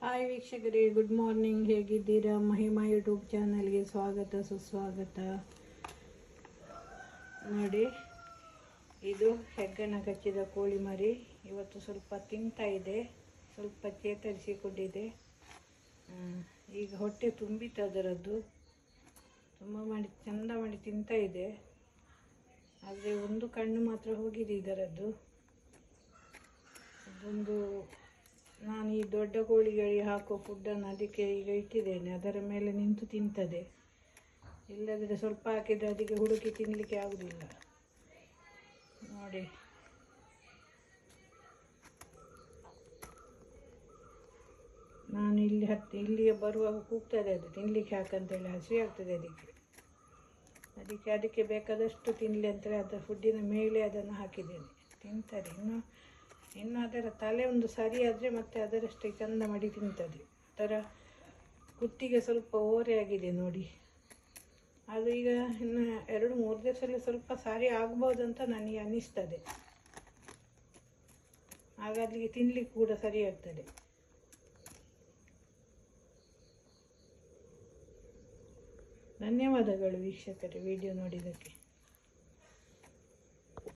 Hi ವೀಕ್ಷಕರೇ, good morning. ಹೇಗಿದ್ದೀರಾ? Mahima YouTube ಚಾನಲ್ಗೆ ಸ್ವಾಗತ ಸುಸ್ವಾಗತ. ನೋಡಿ, ಇದು ಹೆಗ್ಗಣ ಕಚ್ಚಿದ ಕೋಳಿ ಮರಿ. ಇವತ್ತು ಸ್ವಲ್ಪ ತಿಂತಾ ಇದೆ, ಸ್ವಲ್ಪ ಚೇತರಿಸಿಕೊಂಡಿದೆ. ಈಗ ಹೊಟ್ಟೆ ತುಂಬಿತು ಅದರದ್ದು. ತುಂಬ ಚೆಂದ ಮಾಡಿ ತಿಂತಾ ಇದೆ. ಆದರೆ ಒಂದು ಕಣ್ಣು ಮಾತ್ರ ಹೋಗಿದೆ ಇದರದ್ದು. ಅದೊಂದು ನಾನು ಈ ದೊಡ್ಡ ಕೋಳಿಗಳಿಗೆ ಹಾಕೋ ಫುಡ್ಡನ್ನು ಅದಕ್ಕೆ ಈಗ ಇಟ್ಟಿದ್ದೇನೆ. ಅದರ ಮೇಲೆ ನಿಂತು ತಿಂತದೆ. ಇಲ್ಲದ್ರೆ ಸ್ವಲ್ಪ ಹಾಕಿದರೆ ಅದಕ್ಕೆ ಹುಡುಕಿ ತಿನ್ನಲಿಕ್ಕೆ ಆಗುವುದಿಲ್ಲ. ನೋಡಿ, ನಾನು ಇಲ್ಲಿಗೆ ಬರುವಾಗ ಕೂಗ್ತದೆ ಅದು ತಿನ್ನಲಿಕ್ಕೆ ಹಾಕಂತೇಳಿ. ಹಸಿ ಆಗ್ತದೆ ಅದಕ್ಕೆ ಬೇಕಾದಷ್ಟು ತಿನ್ನಲಿ ಅಂತೇಳಿ ಅದರ ಫುಡ್ಡಿನ ಮೇಲೆ ಅದನ್ನು ಹಾಕಿದ್ದೇನೆ. ತಿಂತದೆ. ಇನ್ನು ಅದರ ತಲೆ ಒಂದು ಸರಿ ಆದರೆ ಮತ್ತೆ ಅದರಷ್ಟೇ ಚೆಂದ ಮಾಡಿ ತಿಂತದೆ. ಅದರ ಕುತ್ತಿಗೆ ಸ್ವಲ್ಪ ಓರೆ ಆಗಿದೆ ನೋಡಿ. ಅದು ಈಗ ಇನ್ನು 2-3 ದಿವಸದಲ್ಲಿ ಸ್ವಲ್ಪ ಸರಿ ಆಗ್ಬೋದಂತ ನನಗೆ ಅನ್ನಿಸ್ತದೆ. ಹಾಗಾಗಲಿಕ್ಕೆ ತಿನ್ನಲಿಕ್ಕೆ ಕೂಡ ಸರಿ ಆಗ್ತದೆ. ಧನ್ಯವಾದಗಳು ವೀಕ್ಷಕರೇ, ವಿಡಿಯೋ ನೋಡಿದ್ದಕ್ಕೆ.